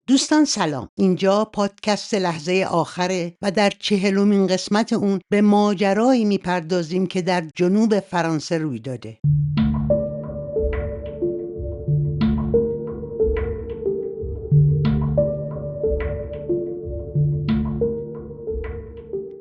دوستان سلام، اینجا پادکست لحظه آخره و در 40مین قسمت اون به ماجرایی میپردازیم که در جنوب فرانسه روی داده.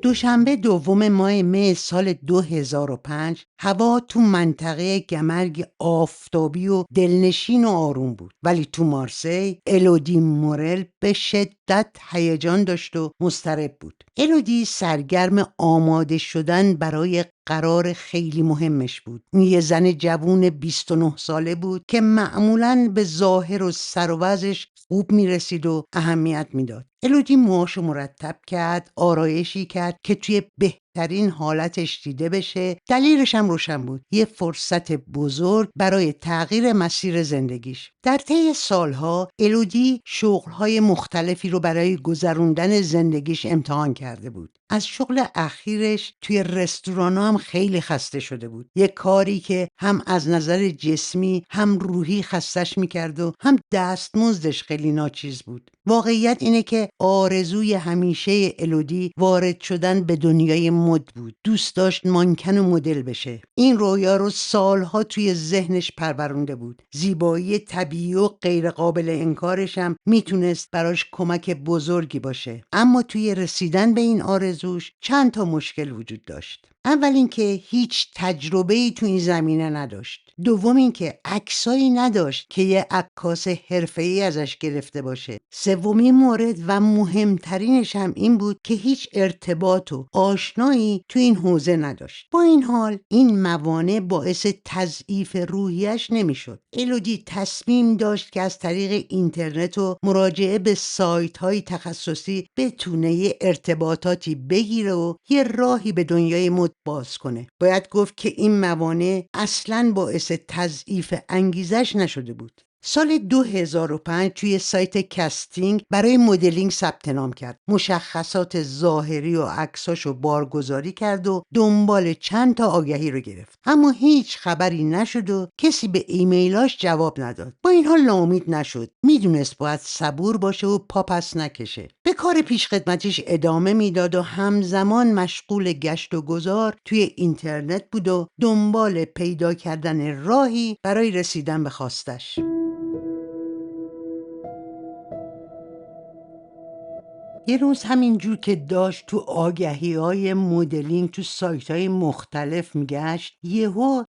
دوشنبه دوم ماه می سال 2005 هوا تو منطقه گمرگ آفتابی و دلنشین و آروم بود، ولی تو مارسی الودی مورل به شدت هیجان داشت و مضطرب بود. الودی سرگرم آماده شدن برای قرار خیلی مهمش بود. اون یه زن جوون 29 ساله بود که معمولاً به ظاهر و سر و وضعش خوب میرسید و اهمیت میداد. الودی موهاشو مرتب کرد، آرایشی کرد که توی بهترین حالتش دیده بشه. دلیلش هم روشن بود، یه فرصت بزرگ برای تغییر مسیر زندگیش. در طی سالها الودی شغل‌های مختلفی رو برای گذروندن زندگیش امتحان کرده بود. از شغل اخیرش توی رستوران هم خیلی خسته شده بود، یه کاری که هم از نظر جسمی هم روحی خستش میکرد و هم دستمزدش خیلی ناچیز بود. واقعیت اینه که آرزوی همیشه الودی وارد شدن به دنیای مد بود. دوست داشت مانکن و مدل بشه. این رویا رو سالها توی ذهنش پرورونده بود. زیبایی طبیعی و غیر قابل انکارش هم میتونست براش کمک بزرگی باشه. اما توی رسیدن به این آرزوش چند تا مشکل وجود داشت. اول اینکه هیچ تجربه‌ای تو این زمینه نداشت. دوم اینکه عکسایی نداشت که یه عکاس حرفه‌ای ازش گرفته باشه. سومین مورد و مهمترینش هم این بود که هیچ ارتباط و آشنایی تو این حوزه نداشت. با این حال این موانع باعث تضعیف روحیش نمیشد. الودی تصمیم داشت که از طریق اینترنت و مراجعه به سایت‌های تخصصی بتونه یه ارتباطاتی بگیره و یه راهی به دنیای مد باز کنه. باید گفت که این موانع اصلاً باعث تضعیف انگیزش نشده بود. سال 2005 توی سایت کاستینگ برای مدلینگ ثبت نام کرد. مشخصات ظاهری و عکساشو بارگذاری کرد و دنبال چند تا آگهی رو گرفت. اما هیچ خبری نشد و کسی به ایمیلاش جواب نداد. با این حال ناامید نشد. میدونست باید صبور باشه و پا پس نکشه. به کار پیش خدمتیش ادامه میداد و همزمان مشغول گشت و گذار توی اینترنت بود و دنبال پیدا کردن راهی برای رسیدن به خواستش. یه روز همینجور که داشت تو آگهی‌های مدلینگ تو سایت‌های مختلف میگشت،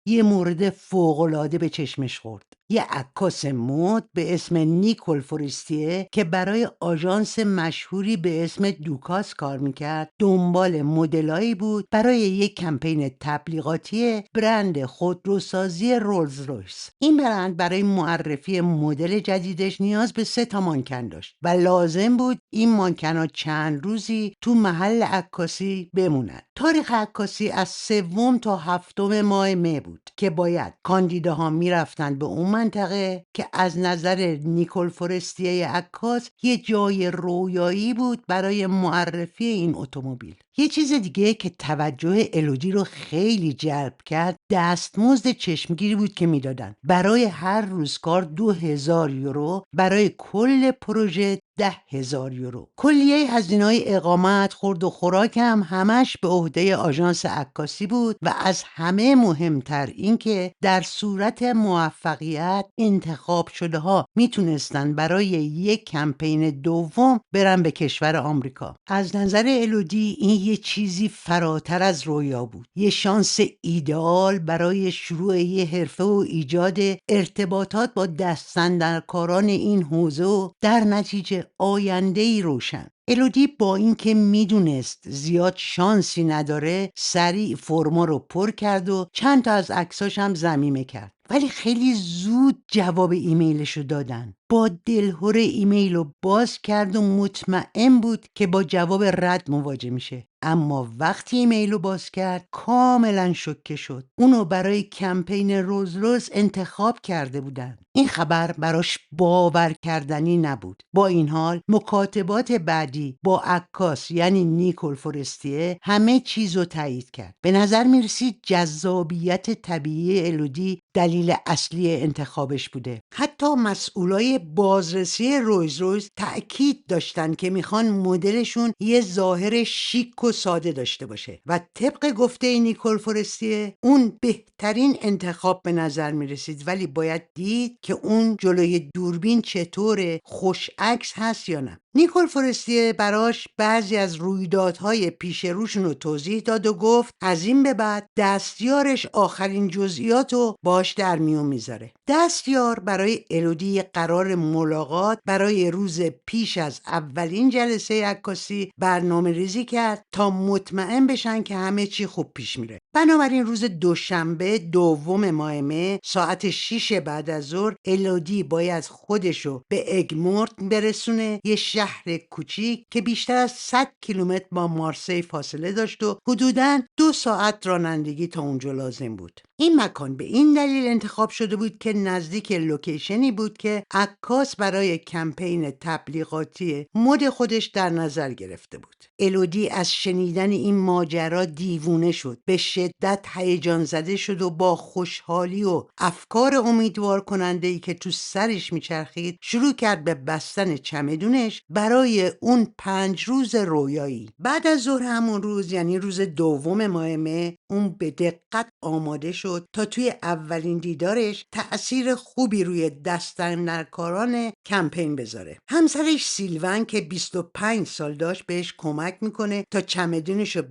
یه مورد فوق‌العاده به چشمش خورد. یه عکاس مد به اسم نیکول فورستیه که برای آژانس مشهوری به اسم دوکاس کار میکرد دنبال مدلایی بود برای یک کمپین تبلیغاتی برند خودروسازی رولز رویس. این برند برای معرفی مدل جدیدش نیاز به 3 تا مانکن داشت و لازم بود این مانکن‌ها چند روزی تو محل عکاسی بمونن. تاریخ عکاسی از 3 تا 7 ماه می بود که باید کاندیداها میرفتن به اون منطقه که از نظر نیکول فورستیه عکاس یه جای رویایی بود برای معرفی این اتومبیل. یه چیز دیگه که توجه الودی رو خیلی جلب کرد دستمزد چشمگیری بود که میدادن. برای هر روز کار 2000 یورو، برای کل پروژه 10,000 یورو. کلیه هزینه‌های اقامت، خورد و خوراک هم همش به عهده آژانس عکاسی بود و از همه مهمتر این که در صورت موفقیت انتخاب شده ها میتونستن برای یک کمپین دوم برن به کشور آمریکا. از نظر الودی این یه چیزی فراتر از رویا بود. یه شانس ایدئال برای شروع یه حرفه و ایجاد ارتباطات با دستاندرکاران این حوزه و در نتیجه آینده‌ای روشن. الودی با اینکه میدونست زیاد شانسی نداره سریع فرما رو پر کرد و چند تا از عکساش هم ضمیمه کرد. ولی خیلی زود جواب ایمیلشو دادن. با دلهره ایمیل رو باز کرد و مطمئن بود که با جواب رد مواجه میشه. اما وقتی ایمیل رو باز کرد کاملا شوکه شد. اونو برای کمپین روز انتخاب کرده بودن. این خبر براش باور کردنی نبود. با این حال مکاتبات بعدی با عکاس یعنی نیکول فورستیه همه چیز رو تایید کرد. به نظر میرسید جذابیت طبیعی الودی دلیل دلیل اصلی انتخابش بوده. حتی مسئولای بازرسی رویز رویز تأکید داشتن که میخوان مدلشون یه ظاهر شیک و ساده داشته باشه و طبق گفته نیکول فورستیه اون بهترین انتخاب به نظر میرسید، ولی باید دید که اون جلوی دوربین چطوره، خوش عکس هست یا نه. نیکول فورستیه براش بعضی از رویدادهای پیش روشون رو توضیح داد و گفت از این به بعد دستیارش آخرین جزئیات رو باش در میون میذاره. دستیار برای الودی قرار ملاقات برای روز پیش از اولین جلسه عکاسی برنامه ریزی کرد تا مطمئن بشن که همه چی خوب پیش میره. بنابراین روز دوشنبه 2 ماه مه ساعت 6 بعد از ظهر الودی باید خودشو به اگمورت برسونه، یه شهر کوچیک که بیشتر از 100 کیلومتر با مارسی فاصله داشت و حدوداً 2 ساعت رانندگی تا اونجا لازم بود. این مکان به این دلیل انتخاب شده بود که نزدیک لوکیشنی بود که عکاس برای کمپین تبلیغاتی مد خودش در نظر گرفته بود. الودی از شنیدن این ماجرا دیوونه شد، به شدت هیجان زده شد و با خوشحالی و افکار امیدوار کننده‌ای که تو سرش میچرخید شروع کرد به بستن چمدونش برای اون 5 روز رویایی. بعد از ظهر همون روز، یعنی روز 2 ماه مه، اون به دقت آماده شد تا توی اولین دیدارش تأثیر خوبی روی دستاندرکاران کمپین بذاره. همسرش سیلون که 25 سال داشت بهش کمک میکنه تا چمدونشو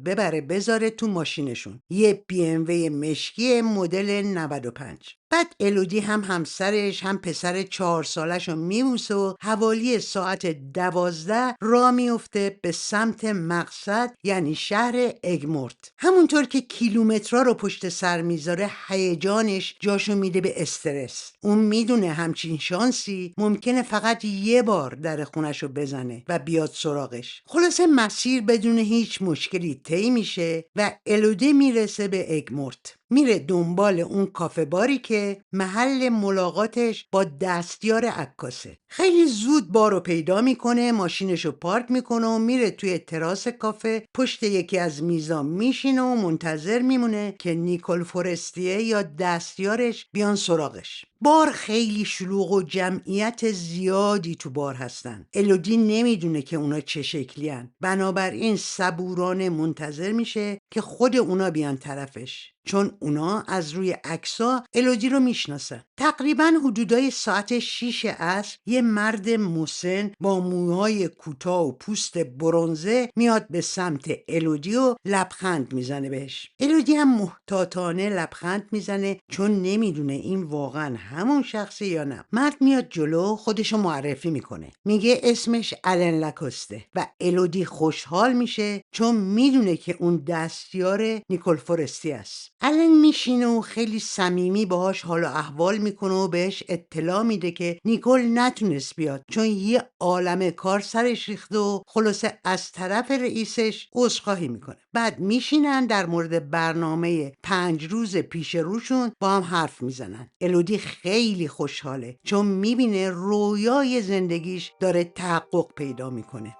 بذاره تو ماشینشون، یه BMW مشکی مدل 95. بعد الودی هم همسرش هم پسر 4 سالش رو میبوسه و حوالی ساعت 12 راه میفته به سمت مقصد، یعنی شهر اگمورت. همونطور که کیلومترها رو پشت سر میذاره هیجانش جاشو میده به استرس. اون میدونه همچین شانسی ممکنه فقط یه بار در خونش رو بزنه و بیاد سراغش. خلاصه مسیر بدون هیچ مشکلی طی میشه و الودی میرسه به اگمورت. میره دنبال اون کافه باری که محل ملاقاتش با دستیار عکاسه. خیلی زود بارو پیدا میکنه، ماشینشو پارک میکنه و میره توی تراس کافه، پشت یکی از میزا میشینه و منتظر میمونه که نیکول فورستیه یا دستیارش بیان سراغش. بار خیلی شلوغ و جمعیت زیادی تو بار هستن. الودی نمیدونه که اونا چه شکلی هن. بنابراین صبورانه منتظر میشه که خود اونا بیان طرفش، چون اونا از روی عکس‌ها الودی رو میشناسن. تقریبا حدودای ساعت 6 عصر یه مرد مسن با موهای کوتاه و پوست برنزه میاد به سمت الودی و لبخند میزنه بهش. الودی هم محتاطانه لبخند میزنه چون نمیدونه این واقعا همون شخصی یا نه. مرد میاد جلو، خودشو معرفی میکنه، میگه اسمش آلن لاکوسته و الودی خوشحال میشه چون میدونه که اون دستیار نیکول فورستی است. آلن میشینه و خیلی صمیمی باهاش حال و احوال میکنه و بهش اطلاع میده که نیکول نتونست بیاد چون یه عالمه کار سرش ریخته و خلاصه از طرف رئیسش عذرخواهی میکنه. بعد میشینن در مورد برنامه 5 روز پیش روشون با هم حرف میزنن. الودی خیلی خوشحاله چون میبینه رویای زندگیش داره تحقق پیدا میکنه.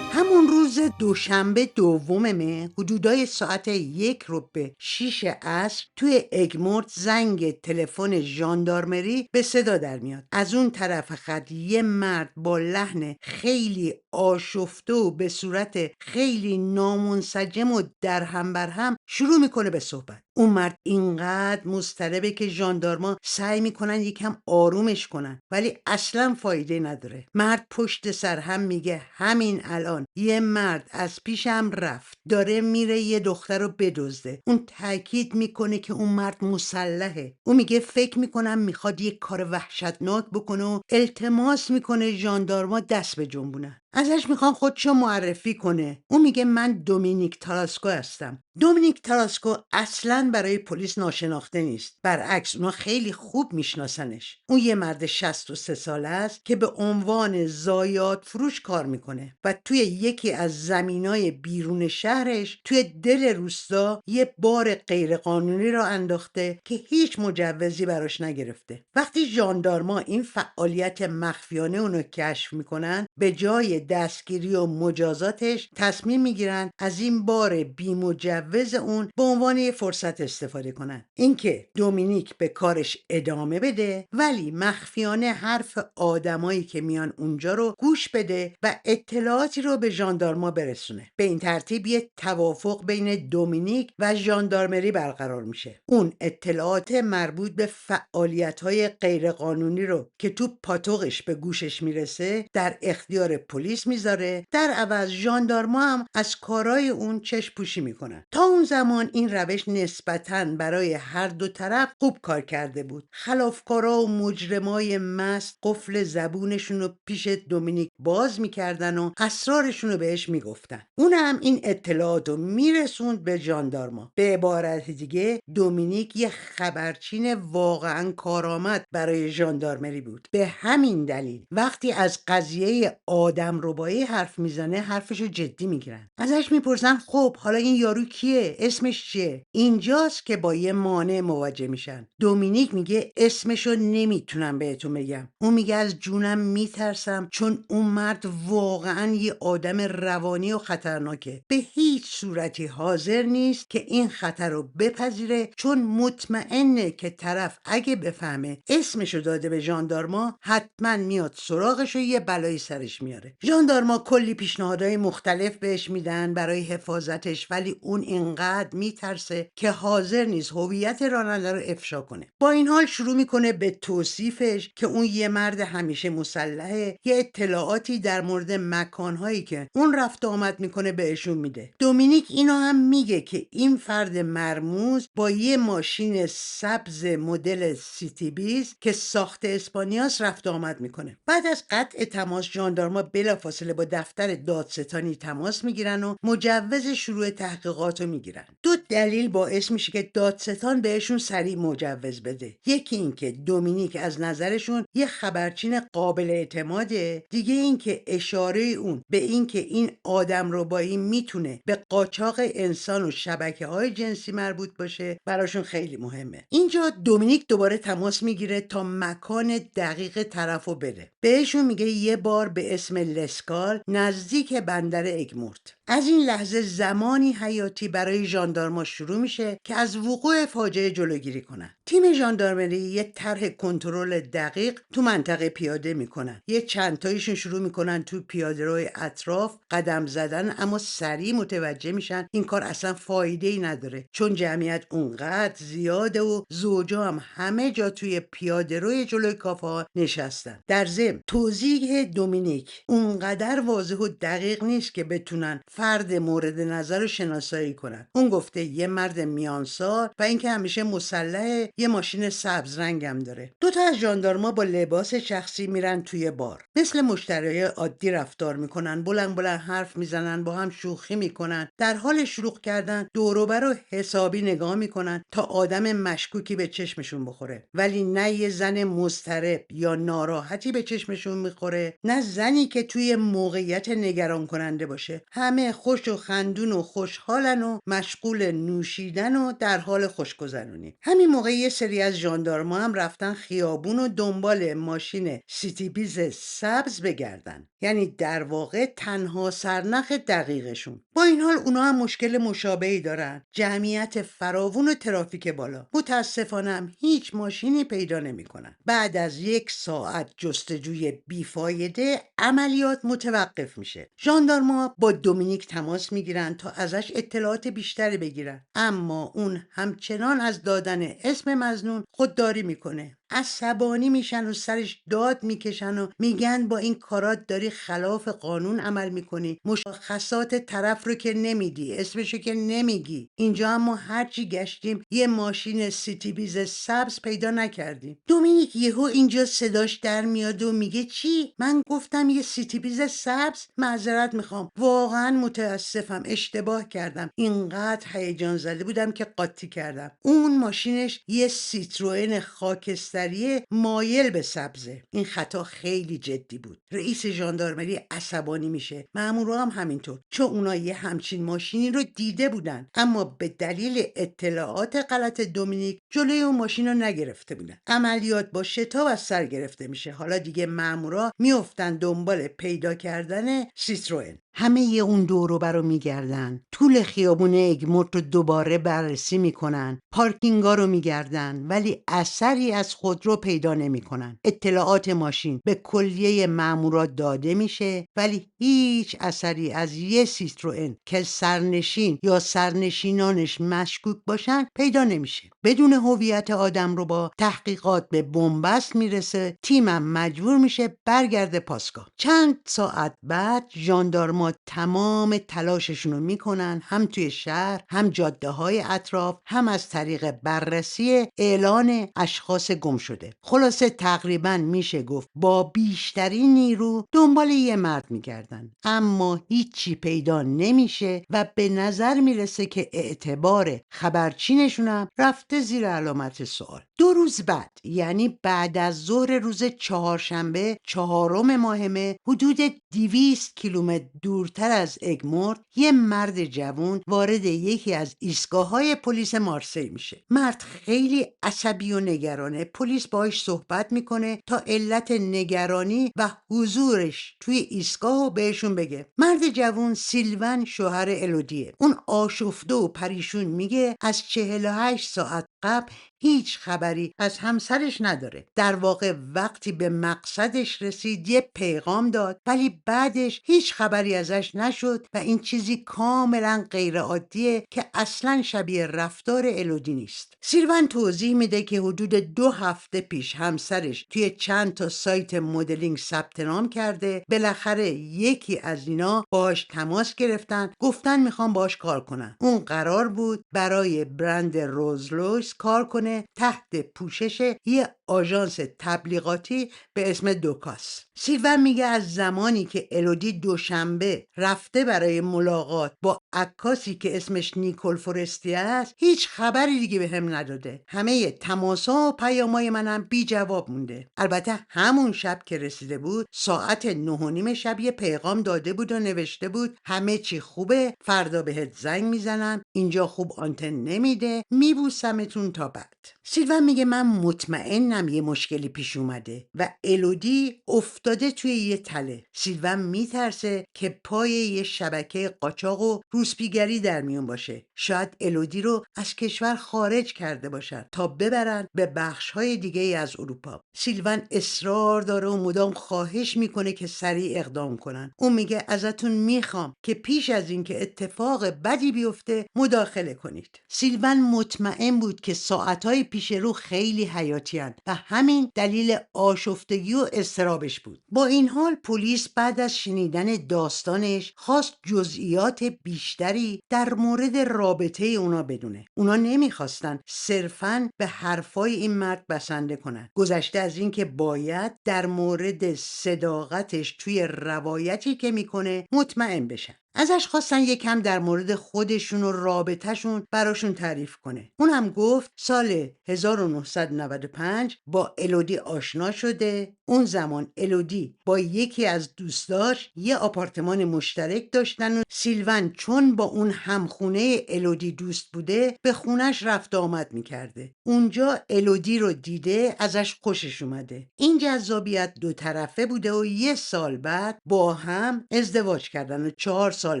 همون روز دوشنبه 2 مه حدودای ساعت 1:06 عصر توی اگمورت زنگ تلفن ژاندارمری به صدا در میاد. از اون طرف خط یه مرد با لحن خیلی آشفته و به صورت خیلی نامنسجم و درهم برهم شروع میکنه به صحبت. اون مرد اینقدر مضطربه که ژاندارما سعی میکنن یکم آرومش کنن، ولی اصلا فایده نداره. مرد پشت سر هم میگه همین الان یه مرد از پیشم رفت، داره میره یه دختر رو بدزده. اون تاکید میکنه که اون مرد مسلحه. اون میگه فکر میکنم میخواد یه کار وحشتناک بکنه و التماس میکنه ژاندارما دست به جنبونن. ازش میخوان خودشو معرفی کنه. اون میگه من دومینیک تاراسکو هستم. دومینیک تاراسکو اصلاً برای پلیس ناشناخته نیست. برعکس اونا خیلی خوب میشناسنش. اون یه مرد 63 ساله است که به عنوان ضایعات فروش کار میکنه و توی یکی از زمینای بیرون شهرش توی دل روستا یه بار غیرقانونی را انداخته که هیچ مجوزی براش نگرفته. وقتی ژاندارما این فعالیت مخفیانه اونو کشف میکنن، به جای برای دستگیری و مجازاتش تصمیم میگیرن از این بار بی‌مجوز اون به عنوان یه فرصت استفاده کنن. اینکه دومینیک به کارش ادامه بده ولی مخفیانه حرف آدمایی که میان اونجا رو گوش بده و اطلاعاتی رو به ژاندارما برسونه. به این ترتیب یه توافق بین دومینیک و ژاندارمری برقرار میشه. اون اطلاعات مربوط به فعالیت‌های غیرقانونی رو که تو پاتوقش به گوشش میرسه در اختیار پلیس میذاره. در عوض ژاندارما هم از کارای اون چشم پوشی میکنن. تا اون زمان این روش نسبتاً برای هر دو طرف خوب کار کرده بود. خلافکارا و مجرمای مست قفل زبونشون رو پیش دومینیک باز میکردن و اسرارشون رو بهش میگفتن. اون هم این اطلاعات رو میرسوند به ژاندارما. به عبارت دیگه دومینیک یه خبرچین واقعاً کارآمد برای ژاندارمری بود. به همین دلیل وقتی از قضیه آدمربایی حرف میزنه حرفشو جدی میگیرن. ازش میپرسن خب حالا این یارو کیه؟ اسمش چیه؟ اینجاست که با یه مانع مواجه میشن. دومینیک میگه اسمشو نمیتونم بهتون بگم. اون میگه از جونم میترسم چون اون مرد واقعا یه آدم روانی و خطرناکه. به هیچ صورتی حاضر نیست که این خطر رو بپذیره چون مطمئنه که طرف اگه بفهمه اسمشو داده به ژاندارما حتما میاد سراغش و یه بلایی سرش میاره. ژاندارما کلی پیشنهادهای مختلف بهش میدن برای حفاظتش ولی اون اینقدر میترسه که حاضر نیست هویت راننده رو افشا کنه. با این حال شروع میکنه به توصیفش که اون یه مرد همیشه مسلحه. یه اطلاعاتی در مورد مکانهایی که اون رفت آمد میکنه بهشون میده. دومینیک اینو هم میگه که این فرد مرموز با یه ماشین سبز مدل سیتی بیز که ساخت اسپانیاس رفت آمد میکنه. بعد از قطع تماس ژاندارما بلافاصله با دفتر دادستانی تماس میگیرن و مجوز شروع تحقیقات رو میگیرن. دو دلیل باعث میشه که دادستان بهشون سریع مجوز بده. یکی این که دومینیک از نظرشون یه خبرچین قابل اعتماده، دیگه این که اشاره اون به این که این آدمربایی میتونه به قاچاق انسان و شبکه‌های جنسی مربوط باشه براشون خیلی مهمه. اینجا دومینیک دوباره تماس میگیره تا مکان دقیق طرفو بده. بهشون میگه یه بار به اسم لسکال نزدیک بندر اگمورت. از این لحظه زمانی حیاتی برای ژاندارما شروع میشه که از وقوع فاجعه جلوگیری کنن. تیم ژاندارمری یه طرح کنترل دقیق تو منطقه پیاده میکنن. یه چند تایشون شروع میکنن تو پیاده‌روی اطراف قدم زدن، اما سریع متوجه میشن این کار اصلا فایده‌ای نداره چون جمعیت اونقدر زیاده و زوجا هم همه جا توی پیاده‌روی جلوی کافه‌ها نشستن. در ضمن توضیح دومینیک اونقدر واضح و دقیق نیست که بتونن فرد مورد نظر رو شناسایی کنن. اون گفته یه مرد میانسال و اینکه همیشه مسلحه، یه ماشین سبز رنگم داره. دو تا از ژاندارما با لباس شخصی میرن توی بار. مثل مشتریای عادی رفتار میکنن، بلند بلند حرف میزنن، با هم شوخی میکنن. در حال شروع کردن دور و بر رو حسابی نگاه میکنن تا آدم مشکوکی به چشمشون بخوره. ولی نه یه زن مضطرب یا ناراحتی به چشمشون میخوره، نه زنی که توی موقعیت نگران کننده باشه. همه خوش و خندون و خوشحالن و مشغول نوشیدن و در حال خوشگذرونی. همین موقع یه سری از ژاندارما هم رفتن خیابون و دنبال ماشین سیتی بیز سبز بگردن. یعنی در واقع تنها سرنخ دقیقشون. با این حال اونا هم مشکل مشابهی دارن. جمعیت فراوون و ترافیک بالا. متاسفانه هم هیچ ماشینی پیدا نمی‌کنن. بعد از 1 ساعت جستجوی بیفایده عملیات متوقف میشه. ژاندارما با دومینیک تماس میگیرن تا ازش اطلاعات بیشتری بگیرن، اما اون همچنان از دادن اسم مظنون خودداری میکنه. عصبانی میشن و سرش داد میکشن و میگن با این کارات داری خلاف قانون عمل میکنی، مشخصات طرف رو که نمیدی، اسمشو که نمیگی. اینجا اما هرچی گشتیم یه ماشین سیتی بیز سبز پیدا نکردیم. دومینیک یهو اینجا صداش در میاد و میگه چی؟ من گفتم یه سیتی بیز سبز؟ معذرت میخوام، واقعا متاسفم، اشتباه کردم. اینقدر هیجان زده بودم که قاطی کردم. اون ماشینش یه سیتروئن خاکستری بستریه مایل به سبزه. این خطا خیلی جدی بود. رئیس ژاندارمری عصبانی میشه، مامورا هم همینطور، چون اونا یه همچین ماشینی رو دیده بودن اما به دلیل اطلاعات غلط دومینیک جلوی اون ماشین رو نگرفته بودن. عملیات با شتاب از سر گرفته میشه. حالا دیگه مامورا میافتن دنبال پیدا کردن سیتروئن. همه اون دور و برو میگردن، طول خیابون اگمورت رو دوباره بررسی میکنن، پارکینگا رو میگردن، ولی اثری از خودرو پیدا نمیکنن. اطلاعات ماشین به کلیه مامورات داده میشه ولی هیچ اثری از یه سیتروئن که سرنشین یا سرنشینانش مشکوک باشن پیدا نمیشه. بدون هویت آدم رو با تحقیقات به بنبست میرسه. تیمم مجبور میشه برگرده پاسگاه. چند ساعت بعد ژاندارما تمام تلاششون رو میکنن، هم توی شهر، هم جاده های اطراف، هم از طریق بررسی اعلان اشخاص گم شده. خلاصه تقریبا میشه گفت با بیشترین نیرو دنبال یه مرد میگردن، اما هیچی پیدا نمیشه و به نظر میرسه که اعتبار خبرچینشون هم رفته زیر علامت سوال. 2 روز بعد، یعنی بعد از ظهر روز چهارشنبه 4 ماه مه، حدود 200 کیلومتر دورتر از اگمورت، یه مرد جوان وارد یکی از ایستگاه‌های پلیس مارسی میشه. مرد خیلی عصبی و نگرانه. پلیس باهاش صحبت میکنه تا علت نگرانی و حضورش توی ایستگاه رو بهشون بگه. مرد جوان سیلون شوهر الودیه. اون آشفته و پریشون میگه از 48 ساعت قبل هیچ خبری از همسرش نداره. در واقع وقتی به مقصدش رسید یه پیغام داد ولی بعدش هیچ خبری ازش نشد و این چیزی کاملا غیر عادیه که اصلا شبیه رفتار الودی نیست. سیلون توضیح میده که حدود 2 هفته پیش همسرش توی چند تا سایت مدلینگ ثبت نام کرده. بالاخره یکی از اینا باهاش تماس گرفتن، گفتن میخوان باهاش کار کنن. اون قرار بود برای برند رولز رویس کار کنه تحت پوشش یه آژانس تبلیغاتی به اسم دوکاس. سیلون میگه از زمانی که الودی دوشنبه رفته برای ملاقات با عکاسی که اسمش نیکول فورستی است هیچ خبری دیگه بهم نداده. همه تماس‌ها و پیام‌های منم بی جواب مونده. البته همون شب که رسیده بود ساعت 9:30 شب یه پیغام داده بود و نوشته بود همه چی خوبه، فردا بهت زنگ میزنم، اینجا خوب آنتن نمیده، میبوسمتون تا بعد. سیلون میگه من مطمئنم یه مشکلی پیش اومده و الودی افتاده توی یه تله. سیلون میترسه که پای یه شبکه قاچاق و روسپیگری در میون باشه. شاید الودی رو از کشور خارج کرده باشن تا ببرن به بخش‌های دیگه از اروپا. سیلون اصرار داره و مدام خواهش میکنه که سریع اقدام کنن. اون میگه ازتون میخوام که پیش از اینکه اتفاق بدی بیفته مداخله کنید. سیلون مطمئن بود که ساعتهای پیش رو خیلی حیاتی‌اند و همین دلیل آشفتگی و اضطرابش بود. با این حال پلیس بعد از شنیدن داستانش خواست جزئیات بیشتری در مورد رابطه اونا بدونه. اونا نمیخواستن صرفاً به حرفای این مرد بسنده کنن. گذشته از این که باید در مورد صداقتش توی روایتی که میکنه مطمئن بشن. ازش خواستن یکم در مورد خودشون و رابطهشون براشون تعریف کنه. اون هم گفت سال 1995 با الودی آشنا شده. اون زمان الودی با یکی از دوستاش یه آپارتمان مشترک داشتن و سیلون چون با اون همخونه الودی دوست بوده به خونش رفت آمد میکرده. اونجا الودی رو دیده ازش خوشش اومده. این جذابیت 2 طرفه بوده و 1 سال بعد با هم ازدواج کردن و 4 سال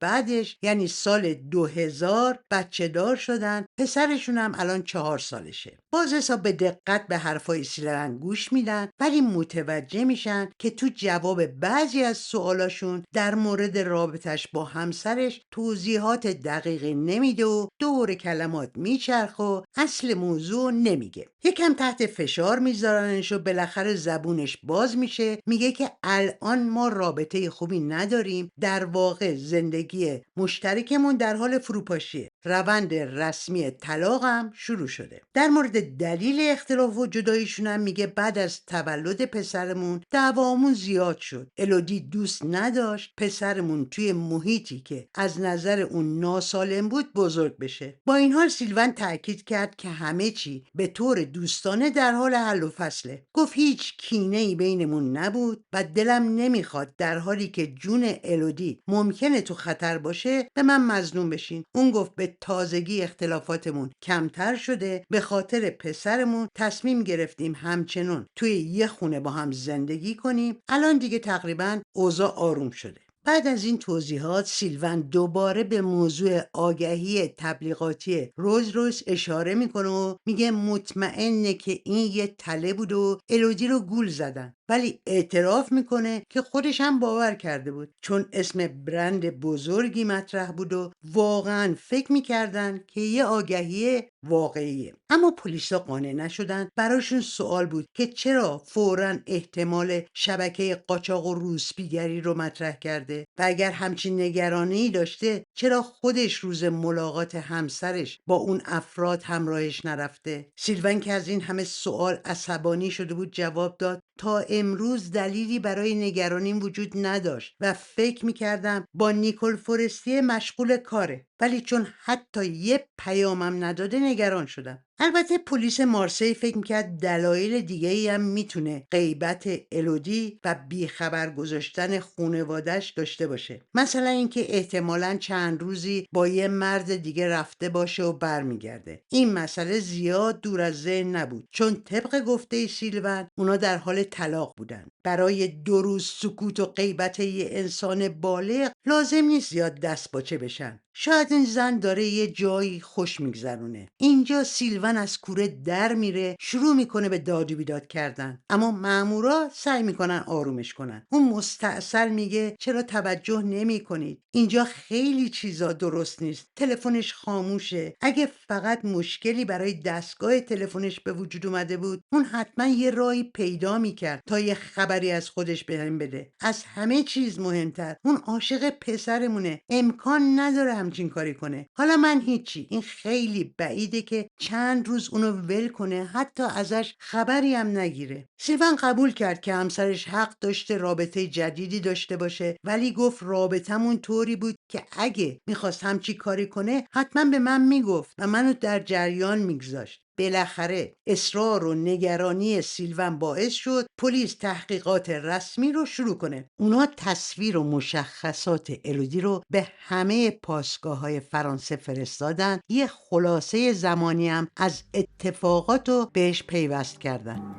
بعدش یعنی سال 2000 بچه دار شدن. پسرشون هم الان 4 سالشه. باز حساب به دقت به حرفای سیلون گوش میدن ولی متوجه میشن که تو جواب بعضی از سوالاشون در مورد رابطش با همسرش توضیحات دقیقی نمیده و دور کلمات میچرخه و اصل موضوع نمیگه. یکم تحت فشار میذارنش و بالاخره زبونش باز میشه، میگه که الان ما رابطه خوبی نداریم، در واقع زندگی مشترکمون در حال فروپاشیه. روند رسمی طلاق هم شروع شده. در مورد دلیل اختلاف و جداییشون هم میگه بعد از تولد پسرمون دعوامون زیاد شد. الودی دوست نداشت پسرمون توی محیطی که از نظر اون ناسالم بود بزرگ بشه. با این حال سیلون تاکید کرد که همه چی به طور دوستانه در حال حل و فصله. گفت هیچ کینه‌ای بینمون نبود و دلم نمیخواد در حالی که جون الودی ممکنه تو خطر باشه به من مظلوم بشین. اون گفت به تازگی اختلافاتمون کمتر شده، به خاطر پسرمون تصمیم گرفتیم همچنان توی یه خونه با هم زندگی کنیم. الان دیگه تقریبا اوضاع آروم شده. بعد از این توضیحات سیلون دوباره به موضوع آگهی تبلیغاتی روز روز اشاره میکنه و میگه مطمئنه که این یه تله بود و الودی رو گول زدن، ولی اعتراف میکنه که خودش هم باور کرده بود چون اسم برند بزرگی مطرح بود و واقعا فکر میکردن که یه آگهی واقعیه. اما پلیسا قانع نشدن. براشون سوال بود که چرا فوراً احتمال شبکه قاچاق و روسپیگری رو مطرح کرده و اگر همچین نگرانی داشته چرا خودش روز ملاقات همسرش با اون افراد همراهش نرفته. سیلون که از این همه سوال عصبانی شده بود جواب داد تا امروز دلیلی برای نگرانیم وجود نداشت و فکر میکردم با نیکول فورستی مشغول کاره، ولی چون حتی یه پیامم نداده نگران شدم. البته پلیس مارسی فکر میکرد دلایل دیگه ای هم میتونه غیبت الودی و بیخبر گذاشتن خونوادش داشته باشه. مثلا اینکه احتمالاً چند روزی با یه مرد دیگه رفته باشه و برمیگرده. این مسئله زیاد دور از ذهن نبود چون طبق گفته سیلون اونا در حال طلاق بودن. برای 2 روز سکوت و غیبت یه انسان بالغ لازم نیست زیاد دست باچه بشن. شاید این زن داره یه جایی خوش میگذرونه. اینجا سیلون از کوره در میره، شروع میکنه به داد و بیداد کردن، اما مامورا سعی میکنن آرومش کنن. اون مستعصل میگه چرا توجه نمیکنید؟ اینجا خیلی چیزا درست نیست. تلفنش خاموشه. اگه فقط مشکلی برای دستگاه تلفنش به وجود اومده بود، اون حتما یه راهی پیدا میکرد تا یه خبری از خودش بهم بده. از همه چیز مهمتر اون عاشق پسرمونه. امکان نداره همچین کاری کنه. حالا من هیچی. این خیلی بعیده که چند روز اونو ول کنه، حتی ازش خبری هم نگیره. سیلون قبول کرد که همسرش حق داشته رابطه جدیدی داشته باشه، ولی گفت رابطمون طوری بود که اگه میخواست همچی کاری کنه حتما به من میگفت و منو در جریان میگذاشت. بالاخره اصرار و نگرانی سیلون باعث شد پلیس تحقیقات رسمی رو شروع کنه. اونا تصویر و مشخصات الودی رو به همه پاسگاه‌های فرانسه فرستادن. یه خلاصه زمانی هم از اتفاقات رو بهش پیوست کردن.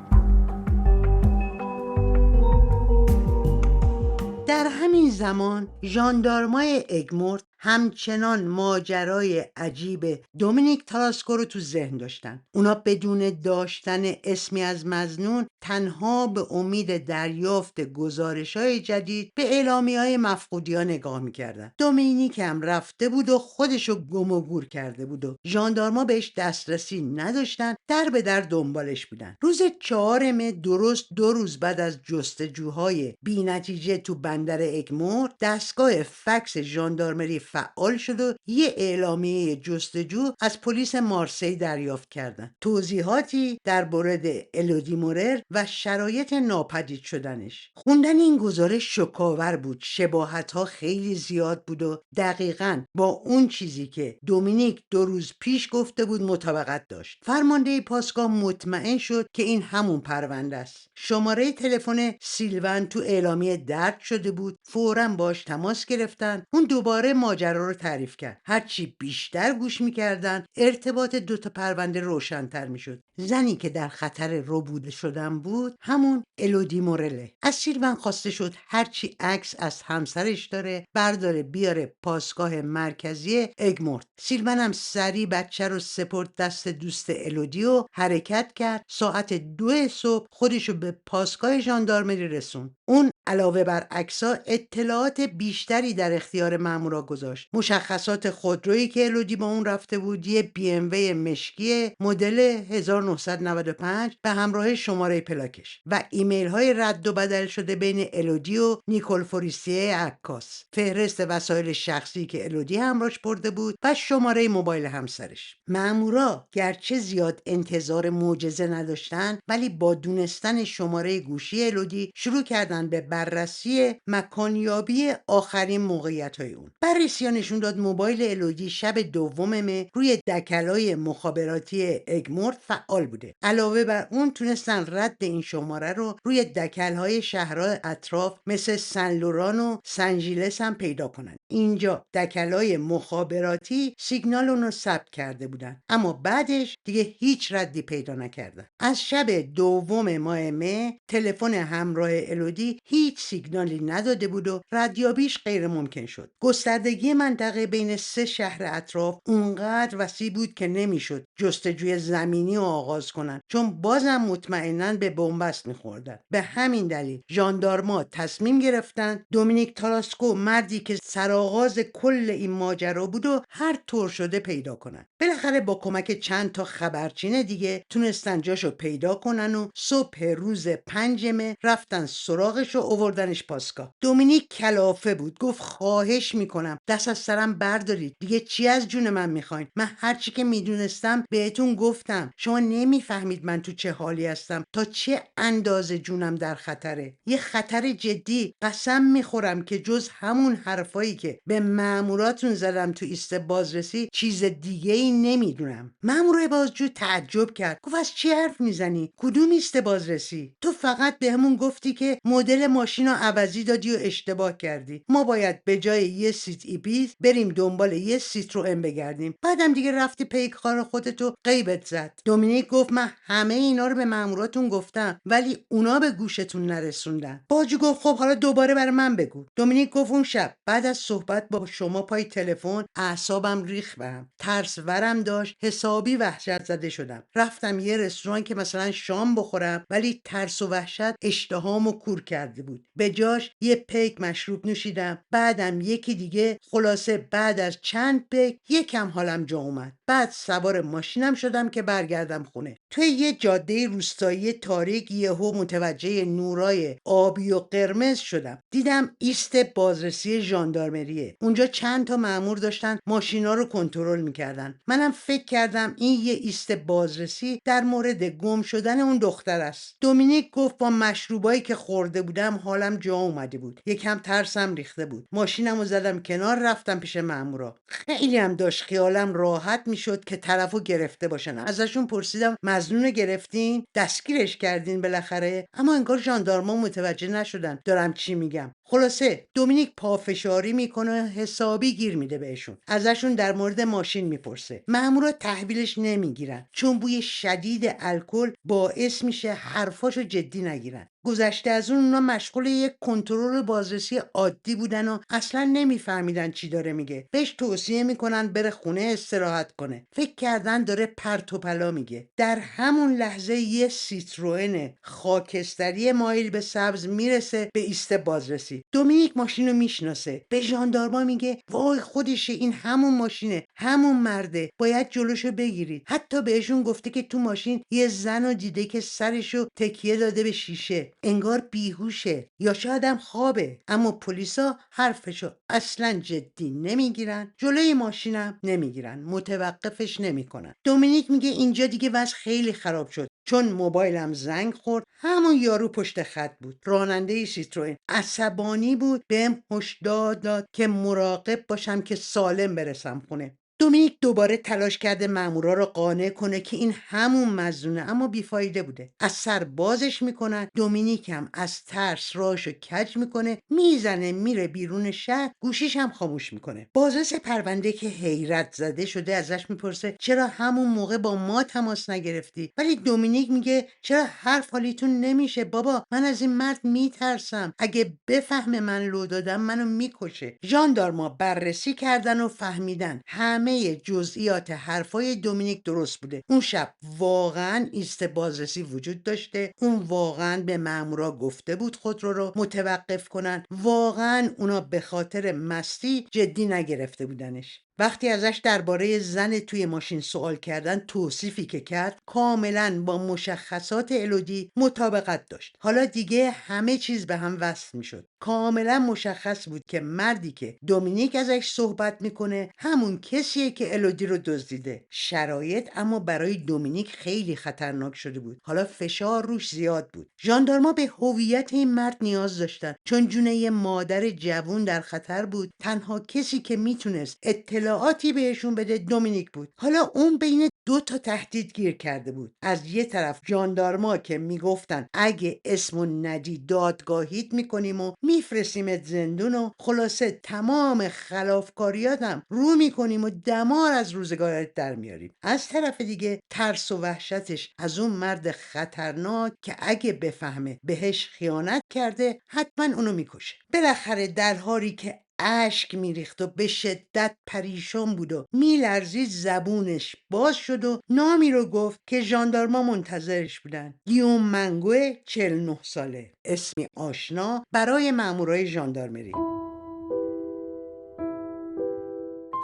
در همین زمان ژاندارمای اگمورت همچنان ماجرای عجیب دومینیک تاراسکو رو تو ذهن داشتن. اونا بدون داشتن اسمی از مظنون تنها به امید دریافت گزارش‌های جدید به اعلامیه‌های مفقودی‌ها نگاه می‌کردن. دومینیک هم رفته بود و خودشو گم و گور کرده بود و ژاندارما بهش دسترسی نداشتن. در به در دنبالش بودن. روز 4 مه، درست 2 روز بعد از جستجوهای بی‌نتیجه تو بندر اگمورت، دستگاه فکس ژاندارمری فعال شد و یه اعلامیه جستجو از پلیس مارسی دریافت کردند. توضیحاتی در مورد الودی مورر و شرایط ناپدید شدنش. خوندن این گزارش شوک‌آور بود. شباهت‌ها خیلی زیاد بود و دقیقاً با اون چیزی که دومینیک 2 روز پیش گفته بود مطابقت داشت. فرمانده پاسگاه مطمئن شد که این همون پرونده است. شماره تلفن سیلون تو اعلامیه درج شده بود. فوراً باش تماس گرفتن. اون دوباره ماجرا رو تعریف کرد. هرچی بیشتر گوش می‌کردن ارتباط 2 تا پرونده روشن‌تر می‌شد. زنی که در خطر ربوده شدن بود همون الودی مورله. از سیلون خواسته شد هرچی عکس از همسرش داره برداره بیاره پاسگاه مرکزی اگمورت. سیلون هم سریع بچه رو سپرد دست دوست الودی و حرکت کرد. ساعت 2 صبح خودشو به پاسگاه ژاندارمری رسوند. اون علاوه بر عکس‌ها اطلاعات بیشتری در اختیار مامورا گذاشت. داشت. مشخصات خودرویی که الودی با اون رفته بود یه بی ام وی مشکی مدل 1995 به همراه شماره پلاکش و ایمیل های رد و بدل شده بین الودی و نیکول فوریسیه عکاس، فهرست وسایل شخصی که الودی همراهش برده بود و شماره موبایل همسرش. مامورا گرچه زیاد انتظار معجزه نداشتن ولی با دونستن شماره گوشی الودی شروع کردن به بررسی مکانیابی آخرین موقعیت‌های اون. بررسی نشون داد موبایل الودی شب دوم مه روی دکلای مخابراتی اگمورت فعال بوده. علاوه بر اون تونستن رد این شماره رو روی دکل‌های شهرهای اطراف مثل سن لوران و سنجیلس هم پیدا کنن. اینجا دکلای مخابراتی سیگنال اون رو ثبت کرده بودن، اما بعدش دیگه هیچ ردی پیدا نکردن. از شب دوم ماه مه تلفن همراه الودی هیچ سیگنالی نداده بود و ردیابیش غیر ممکن شد. گستردگی منطقه بین 3 شهر اطراف اونقدر وسیع بود که نمیشد جستجوی زمینی رو آغاز کنن، چون بازم مطمئناً به بنبست میخوردن. به همین دلیل ژاندارما تصمیم گرفتن دومینیک تاراسکو، مردی که سرآغاز کل این ماجرا بود و هر طور شده پیدا کنن. بالاخره با کمک چند تا خبرچین دیگه تونستن جاشو پیدا کنن و صبح روز 5 مه رفتن سراغش و آوردنش پاسگاه. دومینیک کلافه بود، گفت خواهش میکنم دست از سرم بردارید، دیگه چی از جون من میخواین؟ من هرچی که میدونستم بهتون گفتم. شما نمیفهمید من تو چه حالی هستم، تا چه اندازه جونم در خطره. یه خطر جدی. قسم میخورم که جز همون حرفایی که به ماموراتون زدم تو ایست بازرسی چیز دیگه ای نمیدونم. مامور بازجو تعجب کرد، گفت از چی حرف میزنی؟ کدوم ایست بازرسی؟ تو فقط بهمون گفتی که مدل ماشین رو عوضی دادی و اشتباه کردی. ما باید به جای یه سیت ایپیز بریم دنبال یه سیت رو ام بگردیم. بعدم دیگه رفتی پیک کار خودتو غیبت زد. دومینیک گفت من همه اینا رو به ماموراتون گفتم ولی اونا به گوشتون نرسوندن. باجو گفت خب حالا دوباره برای من بگو. دومینیک گفت اون شب بعد از صحبت با شما پای تلفن اعصابم ریخت بهم. ترس ورم داشت، حسابی وحشت زده شدم. رفتم یه رستوران که مثلا شام بخورم ولی ترس و وحشت اشتهامو کور کرده بود. به جاش یه پیک مشروب نوشیدم، بعدم یکی دیگه. خلاصه بعد از چند پیک یکم حالم جا اومد. بعد سوار ماشینم شدم که برگردم خونه. توی یه جاده روستایی تاریک یهو متوجه نورای آبی و قرمز شدم. دیدم ایست بازرسی ژاندارمریه. اونجا چند تا مأمور داشتن ماشینا رو کنترل میکردن. منم فکر کردم این یه ایست بازرسی در مورد گم شدن اون دختر است. دومینیک گفت با مشروبایی که خورده بودم حالم جا اومده بود. یکم ترسم ریخته بود. ماشینمو زدم کنار، رفتم پیش مأمورا. خیلی هم داشت خیالم راحت میشد که طرفو گرفته باشن. ازشون پرسیدم مظنون گرفتین؟ دستگیرش کردین بالاخره؟ اما انگار ژاندارما متوجه نشدن دارم چی میگم. خلاصه دومینیک پافشاری میکنه، حسابی گیر میده بهشون. ازشون در مورد ماشین میپرسه. مامورا تحویلش نمیگیرن چون بوی شدید الکل باعث میشه حرفاشو جدی نگیرن. گذشته از اون اونا مشغول یک کنترل بازرسی عادی بودن و اصلا نمیفهمیدن چی داره میگه. بهش توصیه میکنن بره خونه استراحت کنه. فکر کردن داره پرت و پلا میگه. در همون لحظه یه سیتروئن خاکستری مایل به سبز میرسه به ایست بازرسی. دومینیک ماشینو میشناسه. به ژاندارما میگه وای خودشه، این همون ماشینه، همون مرده، باید جلوشو بگیرید. حتی بهشون گفته که تو ماشین یه زنو دیده که سرشو تکیه داده به شیشه، انگار بیهوشه یا شاید هم خوابه. اما پلیسا حرفشو اصلا جدی نمیگیرن، جلوی ماشینم نمیگیرن، متوقفش نمیکنن. دومینیک میگه اینجا دیگه وضع خیلی خراب شد چون موبایلم زنگ خورد. همون یارو پشت خط بود، راننده سیتروئن. عصبانی بود، بهم هشدار داد که مراقب باشم که سالم برسم خونه. دومینیک دوباره تلاش کرده مامورا رو قانع کنه که این همون مظنونه، اما بیفایده بوده. از سر بازش میکنن. دومینیک هم از ترس راشو کج میکنه، میزنه میره بیرون شهر، گوشیش هم خاموش میکنه. بازرس پرونده که حیرت زده شده ازش میپرسه چرا همون موقع با ما تماس نگرفتی؟ ولی دومینیک میگه چرا حرف حالیتون نمیشه بابا، من از این مرد میترسم، اگه بفهمه من لو دادم منو میکشه. ژاندارما بررسی کردن و فهمیدن همه همه جزئیات حرفای دومینیک درست بوده. اون شب واقعا ایست بازرسی وجود داشته، اون واقعا به مامورا گفته بود خودرو رو متوقف کنن، واقعا اونا به خاطر مستی جدی نگرفته بودنش. وقتی ازش درباره زن توی ماشین سوال کردن، توصیفی که کرد کاملا با مشخصات الودی مطابقت داشت. حالا دیگه همه چیز به هم وصل میشد. کاملا مشخص بود که مردی که دومینیک ازش صحبت میکنه همون کسیه که الودی رو دزدیده. شرایط اما برای دومینیک خیلی خطرناک شده بود. حالا فشار روش زیاد بود. ژاندارما به هویت این مرد نیاز داشتن، چون جون یه مادر جوون در خطر بود. تنها کسی که میتونست اطلاعاتی بهشون بده دومینیک بود. حالا اون بین دو تا تهدید گیر کرده بود. از یه طرف ژاندارما که میگفتن اگه اسمو ندی دادگاهیت میکنیم و میفرستیمت زندون و خلاصه تمام خلافکاریاتم رو میکنیم و دمار از روزگارت در میاریم. از طرف دیگه ترس و وحشتش از اون مرد خطرناک که اگه بفهمه بهش خیانت کرده حتما اونو میکشه. بالاخره در حالی که اشک میریخت و به شدت پریشان بود و میلرزید زبونش باز شد و نامی رو گفت که ژاندارما منتظرش بودن. گیوم منگوه، 49 ساله، اسمی آشنا برای مامورای ژاندارمری.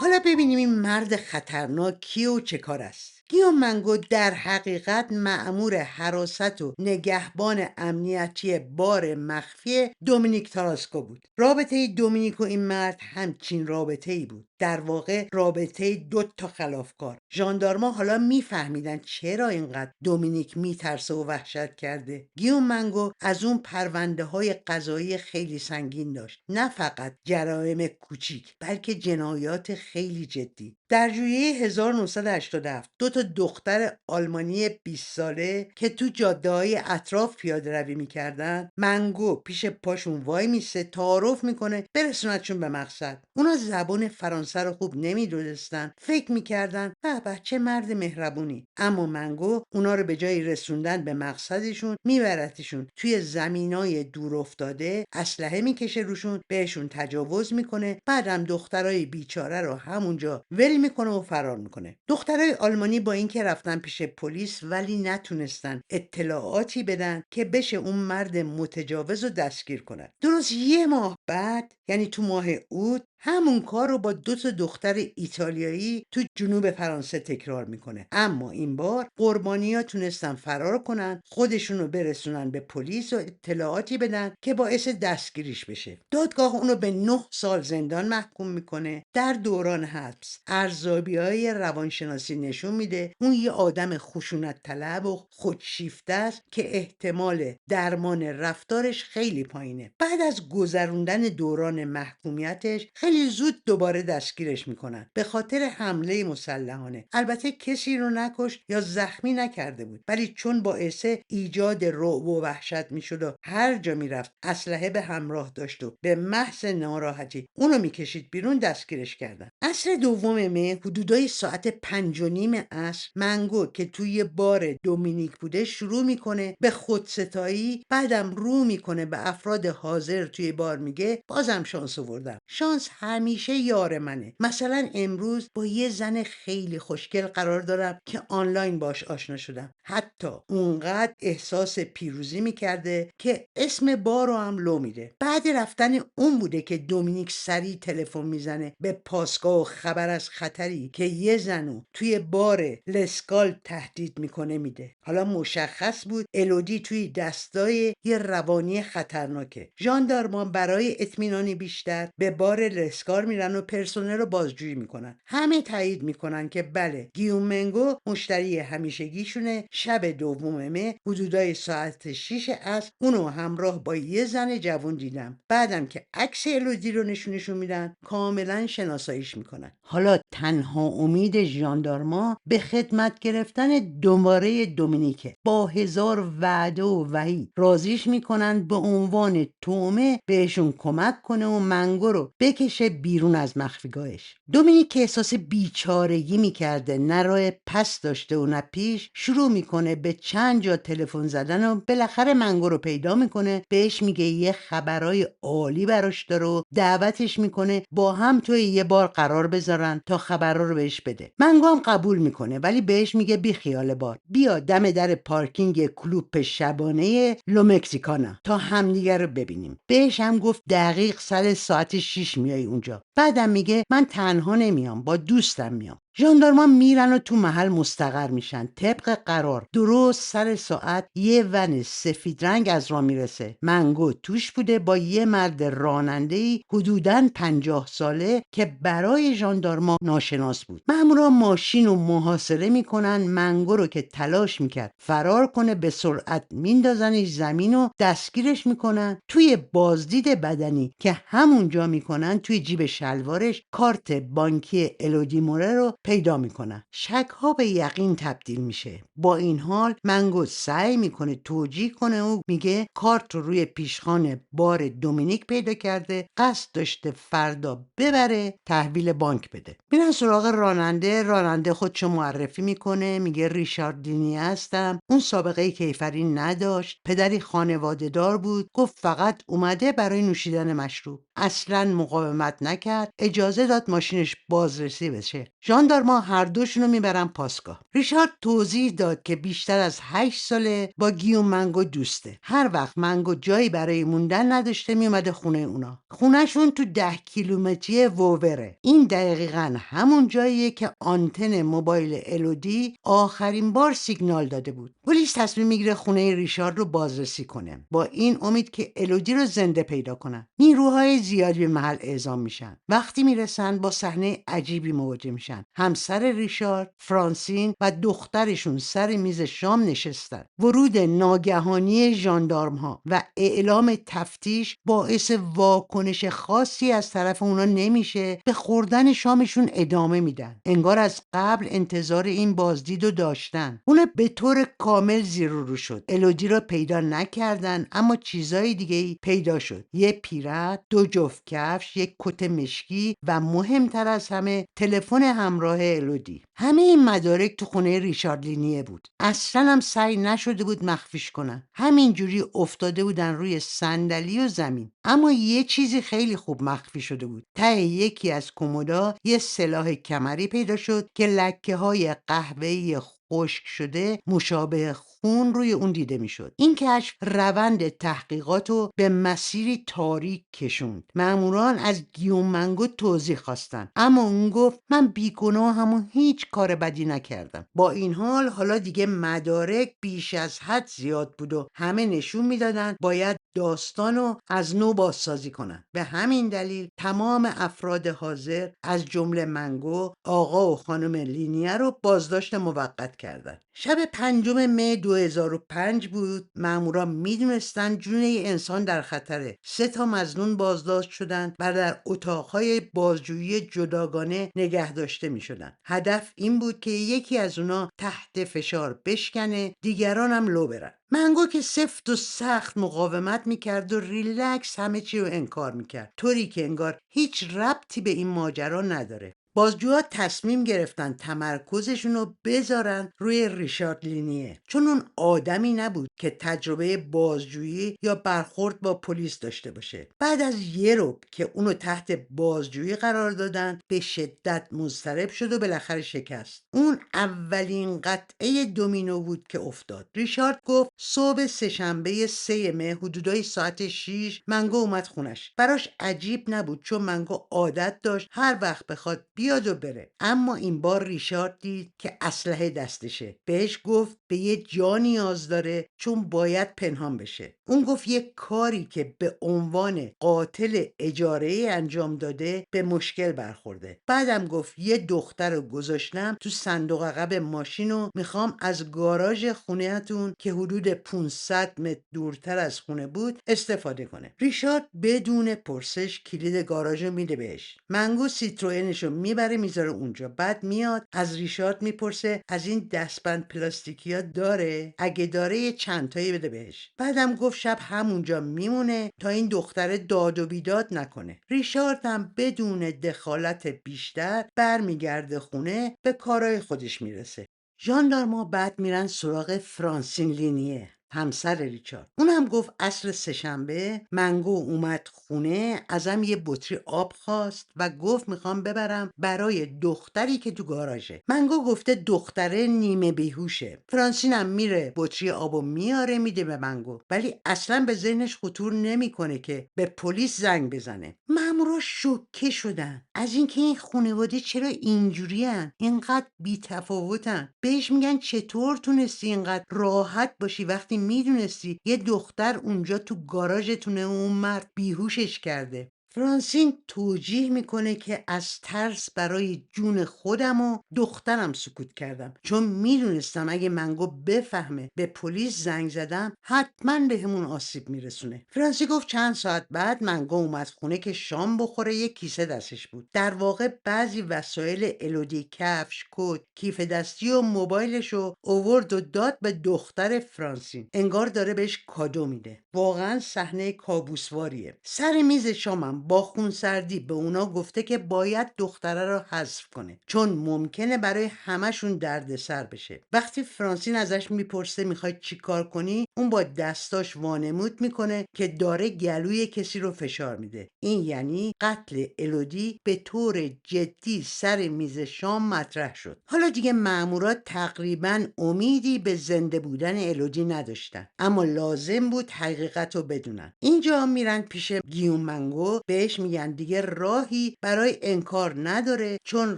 حالا ببینیم این مرد خطرناک کیه و چه کار است. گیوم منگو در حقیقت مأمور حراست و نگهبان امنیتی بار مخفی دومینیک تاراسکو بود. رابطه دومینیک و این مرد همچین رابطه ای بود. در واقع رابطه دو تا خلافکار. ژاندارما حالا میفهمیدن چرا اینقدر دومینیک میترسه و وحشت کرده. گیوم منگو از اون پرونده های قضایی خیلی سنگین داشت. نه فقط جرایم کوچیک، بلکه جنایات خیلی جدی. در ژوئیه 1987 دو تا دختر آلمانی 20 ساله که تو جاده‌های اطراف پیاده روی میکردن، منگو پیش پاشون وای میسه، تعارف میکنه برسونتشون به مقصد. اونا زبان فرانسه رو خوب نمیدونستن، فکر میکردن به چه مرد مهربونی. اما منگو اونا رو به جای رسوندن به مقصدشون میبرتشون توی زمینای دور افتاده، اسلحه میکشه روشون، بهشون تجاوز میکنه، بعدم دخترای بیچاره رو همونجا ول میکنه و فرار میکنه. دخترای آلمانی با اینکه رفتن پیش پلیس ولی نتونستن اطلاعاتی بدن که بشه اون مرد متجاوز رو دستگیر کنن. درست یه ماه بعد، یعنی تو ماه اوت، همون کار رو با دو تا دختر ایتالیایی تو جنوب فرانسه تکرار میکنه. اما این بار قربانی‌ها تونستن فرار کنن، خودشون رو برسونن به پلیس و اطلاعاتی بدن که باعث دستگیریش بشه. دادگاه اونو به 9 سال زندان محکوم میکنه. در دوران حبس ارزیابی‌های روانشناسی نشون میده اون یه آدم خشونت طلب و خودشیفته است که احتمال درمان رفتارش خیلی پایینه. بعد از گذروندن دوران محکومیتش خیلی زود دوباره دستگیرش میکنن به خاطر حمله مسلحانه. البته کسی رو نکشت یا زخمی نکرده بود، ولی چون باعث ایجاد رعب و وحشت میشد و هر جا میرفت اسلحه به همراه داشت و به محض ناراحتی اونو میکشید بیرون، دستگیرش کردن. عصر دوم مه حدودای ساعت 5:30 عصر، منگو که توی بار دومینیک بوده شروع میکنه به خودستایی، بعدم رو میکنه به افراد حاضر توی بار، میگه بازم شانس آوردم. شانس همیشه یار منه. مثلا امروز با یه زن خیلی خوشگل قرار دارم که آنلاین باش آشنا شدم. حتی اونقدر احساس پیروزی میکرده که اسم بار رو هم لو میده. بعد رفتن اون بوده که دومینیک سریع تلفن میزنه به پاسگاه و خبر از خطری که یه زنو توی بار لسکال تهدید میکنه میده. حالا مشخص بود الودی توی دستای یه روانی خطرناکه. ژاندارما برای اطمینان بیشتر به بار لسکار میرن و پرسنل رو بازجویی میکنن. همه تایید میکنن که بله، گیوم منگو مشتری همیشگیشونه. شب دوم مه حدودای ساعت 6 عصر اونو همراه با یه زن جوان دیدم. بعدم که عکس الودی رو نشونشون میدن کاملا شناساییش میکنن. حالا تنها امید ژاندارما به خدمت گرفتن دوباره دومینیکه. با هزار وعده و وحی راضیش میکنن به عنوان تومه بهشون کمک کنه و منگو رو بکشه بشه بیرون از مخفیگاهش. دومینیک که احساس بیچارگی میکرده، نه راه پس داشته و نه پیش، شروع میکنه به چند جا تلفن زدن و بالاخره منگو رو پیدا میکنه. بهش میگه یه خبرای عالی براش داره و دعوتش میکنه با هم توی یه بار قرار بذارن تا خبرها رو بهش بده. منگو هم قبول میکنه، ولی بهش میگه بی خیال بار، بیا دم در پارکینگ کلوب شبانه لو مکسیکانا تا همدیگه رو ببینیم. بهش هم گفت دقیق سر ساعت 6 میای اونجا. بعدم میگه من تنها نمیام، با دوستم میام. ژاندارما میرن و تو محل مستقر میشن. طبق قرار درست سر ساعت یه ون سفید رنگ از راه میرسه. منگو توش بوده با یه مرد راننده‌ای حدوداً 50 ساله که برای ژاندارما ناشناس بود. مامورا ماشین رو محاصره میکنن. منگو رو که تلاش میکرد فرار کنه به سرعت میندازنش زمین و دستگیرش میکنن. توی بازدید بدنی که همونجا میکنن توی جیب شلوارش کارت بانکی الودی موره رو پیدا میکنن. شک ها به یقین تبدیل میشه. با این حال منگو سعی میکنه توجیه کنه و میگه کارت رو روی پیشخان بار دومینیک پیدا کرده، قصد داشته فردا ببره تحویل بانک بده. میرن سراغ راننده خودشو معرفی میکنه، میگه ریشارد دینی هستم. اون سابقه کیفری نداشت، پدری خانواده دار بود، گفت فقط اومده برای نوشیدن مشروب. اصلا مقاومت نکرد، اجازه داد ماشینش بازرسی بشه. ژاندارما هر دوشونو میبرن پاسگاه. ریشارد توضیح داد که بیشتر از 8 ساله با گیوم منگو دوسته. هر وقت منگو جایی برای موندن نداشته میومده خونه اونا. خونهشون تو 10 کیلومتری وووره. این دقیقاً همون جاییه که آنتن موبایل الودی آخرین بار سیگنال داده بود. پلیس تصمیم میگیره خونه ریشارد رو بازرسی کنه، با این امید که الودی رو زنده پیدا کنن. نیروهای زیادی به محل اعزام میشن. وقتی میرسن با صحنه عجیبی مواجه میشن. همسر ریشارد، فرانسین و دخترشون سر میز شام نشستن. ورود ناگهانی ژاندارم ها و اعلام تفتیش باعث واکنش خاصی از طرف اونا نمیشه. به خوردن شامشون ادامه میدن. انگار از قبل انتظار این بازدید رو داشتن. اون به طور کامل زیر و رو شد. الودی رو پیدا نکردن، اما چیزای دیگه پیدا شد. یه پیرهن، 2 جفت کفش، یک کت مشکی و مهمتر از همه تلفن همراه الودی. همه این مدارک تو خونه ریشارد لینیه بود. اصلا هم سعی نشده بود مخفیش کنن. همینجوری افتاده بودن روی صندلی و زمین. اما یه چیزی خیلی خوب مخفی شده بود. ته یکی از کمودا یه سلاح کمری پیدا شد که لکه های قهوه‌ای خشک شده مشابه خون روی اون دیده میشد. این کشف روند تحقیقات رو به مسیری تاریک کشوند. ماموران از گیوم منگو توضیح خواستن، اما اون گفت من بیگناهم و هیچ کار بدی نکردم. با این حال حالا دیگه مدارک بیش از حد زیاد بود و همه نشون میدادن باید داستانو از نو بازسازی کنن. به همین دلیل تمام افراد حاضر از جمله منگو، آقا و خانم لینیه رو بازداشت موقت کردند. شب 5 می 2005 بود. مامورا میدونستن جون یه انسان در خطره. 3 تا مظنون بازداشت شدند و در اتاقهای بازجویی جداگانه نگه داشته میشدن. هدف این بود که یکی از اونا تحت فشار بشکنه، دیگران هم لو برن. منگو که سفت و سخت مقاومت میکرد و ریلکس همه چی رو انکار میکرد، طوری که انگار هیچ ربطی به این ماجرا نداره. بازجوها تصمیم گرفتن تمرکزشون رو بذارن روی ریشارد لینیه، چون اون آدمی نبود که تجربه بازجویی یا برخورد با پلیس داشته باشه. بعد از یه ربع که اونو تحت بازجویی قرار دادن به شدت مضطرب شد و بالاخره شکست. اون اولین قطعه دومینو بود که افتاد. ریشارد گفت صبح سه‌شنبه 3 مه حدودای ساعت 6 منگو اومد خونش. براش عجیب نبود، چون منگو عادت داشت هر وقت بخواد بیاد و بره. اما این بار ریشارد دید که اسلحه دستشه. بهش گفت به یه جا نیاز داره، چون باید پنهان بشه. اون گفت یه کاری که به عنوان قاتل اجاره‌ای انجام داده به مشکل برخورده. بعدم گفت یه دختر رو گذاشتم تو صندوق عقب ماشین و میخوام از گاراژ خونه‌تون که حدود 500 متر دورتر از خونه بود استفاده کنه. ریشارد بدون پرسش کلید گاراژ رو میده بهش. منگو سیتروئنش رو میبره میذاره اونجا. بعد میاد از ریشارد میپرسه از این دستبند پلاستیکی زیاد داره؟ اگه داره یه چند تایی بده بهش. بعدم گفت شب همونجا میمونه تا این دختر داد و بیداد نکنه. ریشارد هم بدون دخالت بیشتر برمیگرده خونه، به کارهای خودش میرسه. ژاندارما بعد میرن سراغ فرانسین لینیه، همسر ریچارد. اون هم گفت عصر سه‌شنبه منگو اومد خونه، ازم یه بطری آب خواست و گفت میخوام ببرم برای دختری که تو گاراژه. منگو گفته دختره نیمه بیهوشه. فرانسین هم میره بطری آبو میاره میده به منگو، ولی اصلا به ذهنش خطور نمیکنه که به پلیس زنگ بزنه. مامورا شوکه شدن از اینکه این خانواده چرا اینجورین، اینقدر بی‌تفاوتن. بهش میگن چطور تونستی اینقدر راحت باشی وقتی میدونستی یه دختر اونجا تو گاراژتونه و اون مرد بیهوشش کرده. فرانسین توجیه میکنه که از ترس برای جون خودم و دخترم سکوت کردم، چون میدونستم اگه منگو بفهمه به پلیس زنگ زدم حتما بهمون آسیب میرسونه. فرانسی گفت چند ساعت بعد منگو اومد خونه که شام بخوره، یک کیسه دستش بود. در واقع بعضی وسایل الودی، کفش، کت، کیف دستی و موبایلشو اوورد و داد به دختر فرانسین، انگار داره بهش کادو میده. واقعا صحنه کابوسواریه. سر میز شامم با خونسردی به اونا گفته که باید دختره رو حذف کنه، چون ممکنه برای همشون دردسر بشه. وقتی فرانسین ازش میپرسه میخوای چی کار کنی، اون با دستاش وانمود میکنه که داره گلوی کسی رو فشار میده. این یعنی قتل الودی به طور جدی سر میز شام مطرح شد. حالا دیگه مامورات تقریبا امیدی به زنده بودن الودی نداشتن، اما لازم بود حقیقت رو بدونن. اینجا میرن پیش گیوم منگو، بهش میگن دیگه راهی برای انکار نداره، چون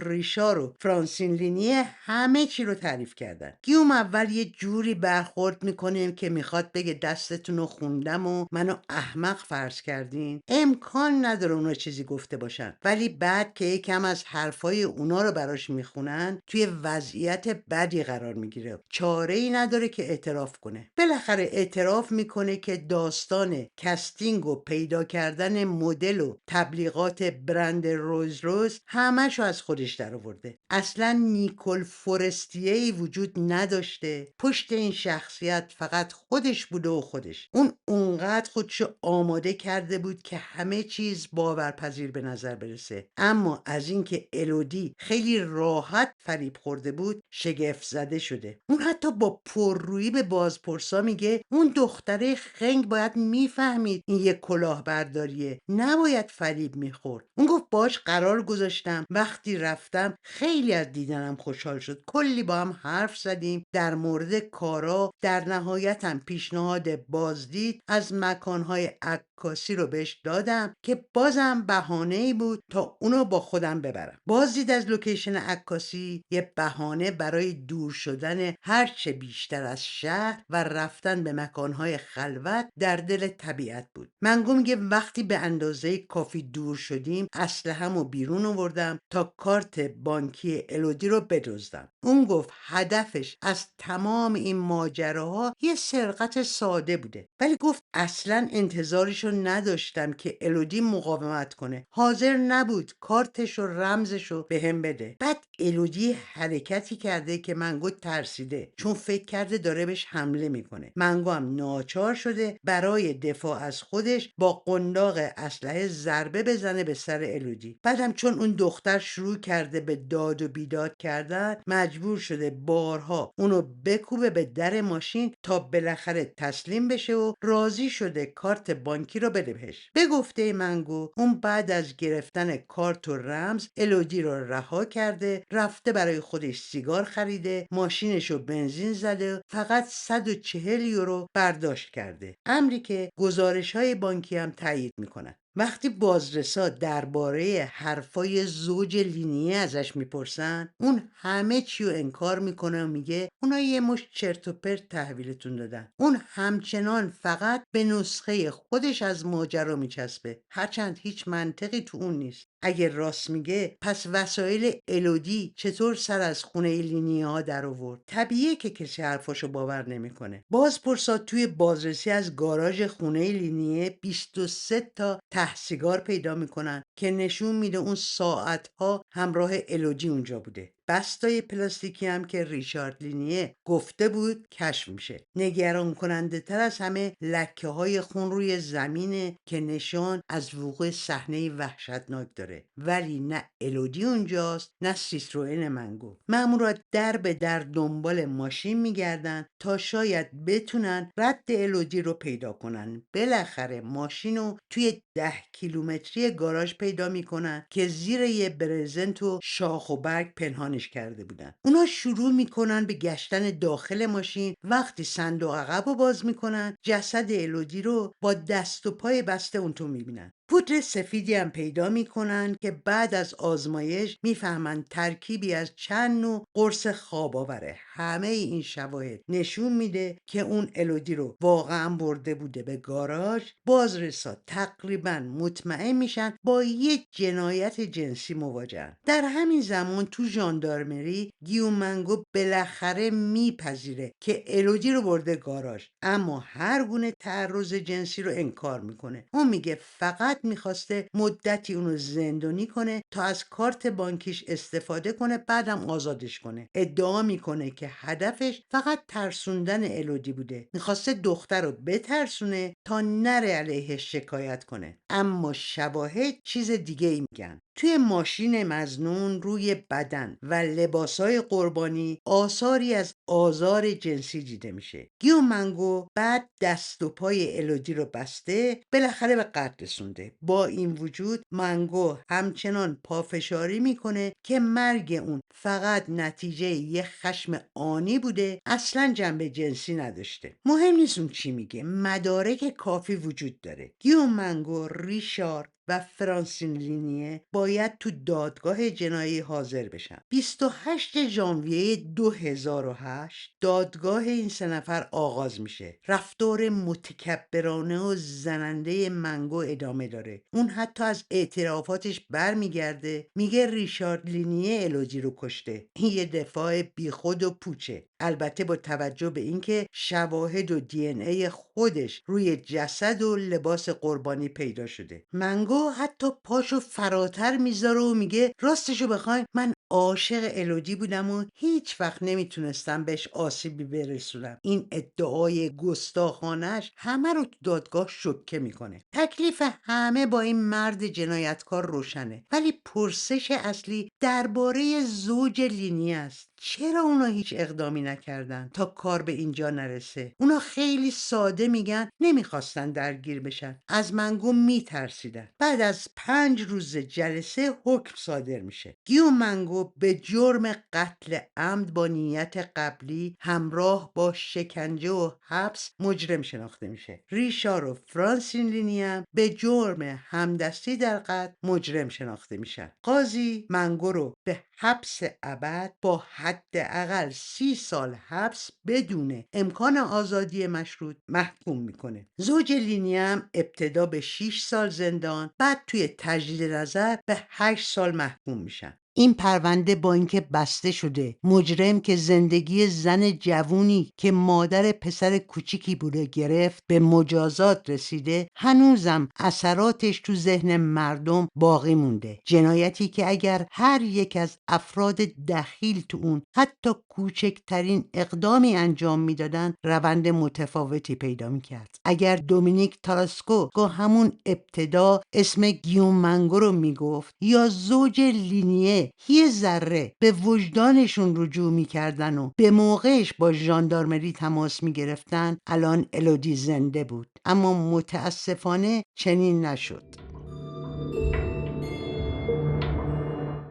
ریشار و فرانسین لینیه همه چی رو تعریف کردن. گیوم اول یه جوری برخورد میکنه که میخواد بگه دستتون رو خوندم و منو احمق فرض کردین. امکان نداره اونا چیزی گفته باشن، ولی بعد که یکم از حرفای اونا رو براش میخونن توی وضعیت بدی قرار میگیره. چاره ای نداره که اعتراف کنه. بالاخره اعتراف میکنه که داستان کستینگ و پیدا کردن مدل و تبلیغات برند روز روز همشو از خودش در آورده. اصلا نیکول فورستیه ای وجود نداشته. پشت این شخصیت فقط خودش بوده و خودش. اون اونقدر خودشو آماده کرده بود که همه چیز باورپذیر به نظر برسه، اما از اینکه الودی خیلی راحت فریب خورده بود شگفت زده شده. اون حتی با پررویی به بازپرسا میگه اون دختره خنگ باید میفهمید این یه کلاهبرداریه، نباید فریب میخورد. اون گفت باش قرار گذاشتم، وقتی رفتم خیلی از دیدنم خوشحال شد، کلی با هم حرف زدیم در مورد کارا، در نهایت هم پیشنهاد بازدید از مکانهای عکاسی رو بهش دادم که بازم بهانه‌ای بود تا اونو با خودم ببرم. بازدید از لوکیشن عکاسی یه بهانه برای دور شدن هرچه بیشتر از شهر و رفتن به مکانهای خلوت در دل طبیعت بود. منگو میگه وقتی به اندازه کافی دور شدیم اسلحه‌مو بیرون آوردم تا کارت بانکی الودی رو بدزدم. اون گفت هدفش از تمام این ماجراها یه سرقت ساده بوده، ولی گفت اصلا انتظارشو نداشتم که الودی مقاومت کنه. حاضر نبود کارتش و رمزشو به هم بده. بعد الودی حرکتی کرده که منگو ترسیده، چون فکر کرده داره بهش حمله میکنه. منگو هم ناچار شده برای دفاع از خودش با قنداق اسلحه ضربه بزنه به سر الودی. بعدم چون اون دختر شروع کرده به داد و بیداد کردن، مجبور شده بارها اونو بکوبه به در ماشین تا بالاخره تسلیم بشه و راضی شده کارت بانکی رو بده بهش. به گفته منگو اون بعد از گرفتن کارت و رمز الودی رو رها کرده، رفته برای خودش سیگار خریده، ماشینشو بنزین زده، فقط 140 یورو برداشت کرده، امری که گزارش‌های بانکی هم تایید میکنن. وقتی بازرسا درباره حرفای زوج لینیه ازش میپرسن، اون همه چی رو انکار میکنه و میگه اونا یه مش چرت و پرت تحویلتون دادن. اون همچنان فقط به نسخه خودش از ماجرا میچسبه، هرچند هیچ منطقی تو اون نیست. اگه راست میگه پس وسایل الودی چطور سر از خونه لینیه ها در آورد؟ طبیعیه که کسی حرفاشو باور نمیکنه. بازپرسا توی بازرسی از گاراژ خونه لینیه 23 تا ته سیگار پیدا میکنن که نشون میده اون ساعتها همراه الودی اونجا بوده. بستای پلاستیکی هم که ریشارد لینیه گفته بود کشف میشه. نگران کننده تر از همه لکه های خون روی زمینه که نشان از وقوع صحنه وحشتناک داره، ولی نه الودی اونجاست نه سیتروئن منگو. مامورا در به در دنبال ماشین میگردن تا شاید بتونن رد الودی رو پیدا کنن. بالاخره ماشین رو توی 10 کیلومتری گاراژ پیدا میکنن که زیر یه برزنت و شاخ و برگ پنهانش کرده بودن. اونا شروع میکنن به گشتن داخل ماشین. وقتی صندوق عقب رو باز میکنن جسد الودی رو با دست و پای بسته اون تو میبینن. پودر سفیدی هم پیدا میکنن که بعد از آزمایش میفهمن ترکیبی از چند نوع قرص خواب آوره. همه این شواهد نشون میده که اون الودی رو واقعا برده بوده به گاراژ. بازرسا تقریبا مطمئن میشن با یک جنایت جنسی مواجهن. در همین زمان تو ژاندارمری گیومنگو بالاخره میپذیره که الودی رو برده گاراژ، اما هر گونه تعرض جنسی رو انکار میکنه. اون میگه فقط میخواسته مدتی اونو زندانی کنه تا از کارت بانکیش استفاده کنه، بعدم آزادش کنه. ادعا میکنه که هدفش فقط ترسوندن الودی بوده. میخواسته دختر رو بترسونه تا نره علیهش شکایت کنه. اما شواهد چیز دیگه ای میگن. توی ماشین مظنون روی بدن و لباسای قربانی آثاری از آزار جنسی دیده میشه. گیومنگو بعد دست و پای الودی رو بسته بالاخره به قتل رسونده. با این وجود منگو همچنان پافشاری میکنه که مرگ اون فقط نتیجه یه خشم آنی بوده، اصلا جنبه جنسی نداشته. مهم نیست اون چی میگه، مدارک کافی وجود داره. گیومنگو، ریشارد و فرانسین لینیه باید تو دادگاه جنایی حاضر بشن. 28 ژانویه 2008 دادگاه این سه نفر آغاز میشه. رفتار متکبرانه و زننده منگو ادامه داره. اون حتی از اعترافاتش برمیگرده، میگه ریشارد لینیه الودی رو کشته. این یه دفاع بیخود و پوچه، البته با توجه به اینکه شواهد و دی ان ای خودش روی جسد و لباس قربانی پیدا شده. منگو حتی پاشو فراتر میذاره و میگه راستشو بخواین من عاشق الودی بودم و هیچ وقت نمیتونستم بهش آسیبی برسونم. این ادعای گستاخانش همه رو تو دادگاه شوکه میکنه. تکلیف همه با این مرد جنایتکار روشنه، ولی پرسش اصلی درباره زوج لینی است. چرا اونا هیچ اقدامی نکردن تا کار به اینجا نرسه؟ اونا خیلی ساده میگن نمیخواستن درگیر بشن، از منگو میترسیدن. بعد از 5 روز جلسه حکم صادر میشه. گیومنگو به جرم قتل عمد با نیت قبلی همراه با شکنجه و حبس مجرم شناخته میشه. ریشار و فرانسین لینی هم به جرم همدستی در قتل مجرم شناخته میشن. قاضی منگو رو به حبس ابد با حداقل 30 سال حبس بدون امکان آزادی مشروط محکوم میکنه. زوج لینی هم ابتدا به 6 سال زندان، بعد توی تجدید نظر به 8 سال محکوم میشن. این پرونده با اینکه بسته شده، مجرم که زندگی زن جوونی که مادر پسر کوچیکی بوده گرفت به مجازات رسیده، هنوزم اثراتش تو ذهن مردم باقی مونده. جنایتی که اگر هر یک از افراد دخیل تو اون حتی کوچکترین اقدامی انجام میدادن روند متفاوتی پیدا میکرد. اگر دومینیک تاراسکو همون ابتدا اسم گیومنگو رو میگفت یا زوج لینیه یه ذره به وجدانشون رجوع میکردن و به موقعش با ژاندارمری تماس میگرفتن، الان الودی زنده بود. اما متاسفانه چنین نشد.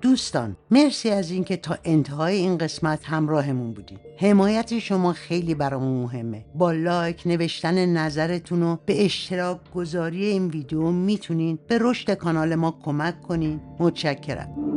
دوستان مرسی از اینکه تا انتهای این قسمت همراهمون بودید. حمایت شما خیلی برامون مهمه. با لایک، نوشتن نظرتون و به اشتراک گذاری این ویدیو میتونین به رشد کانال ما کمک کنین. متشکرم.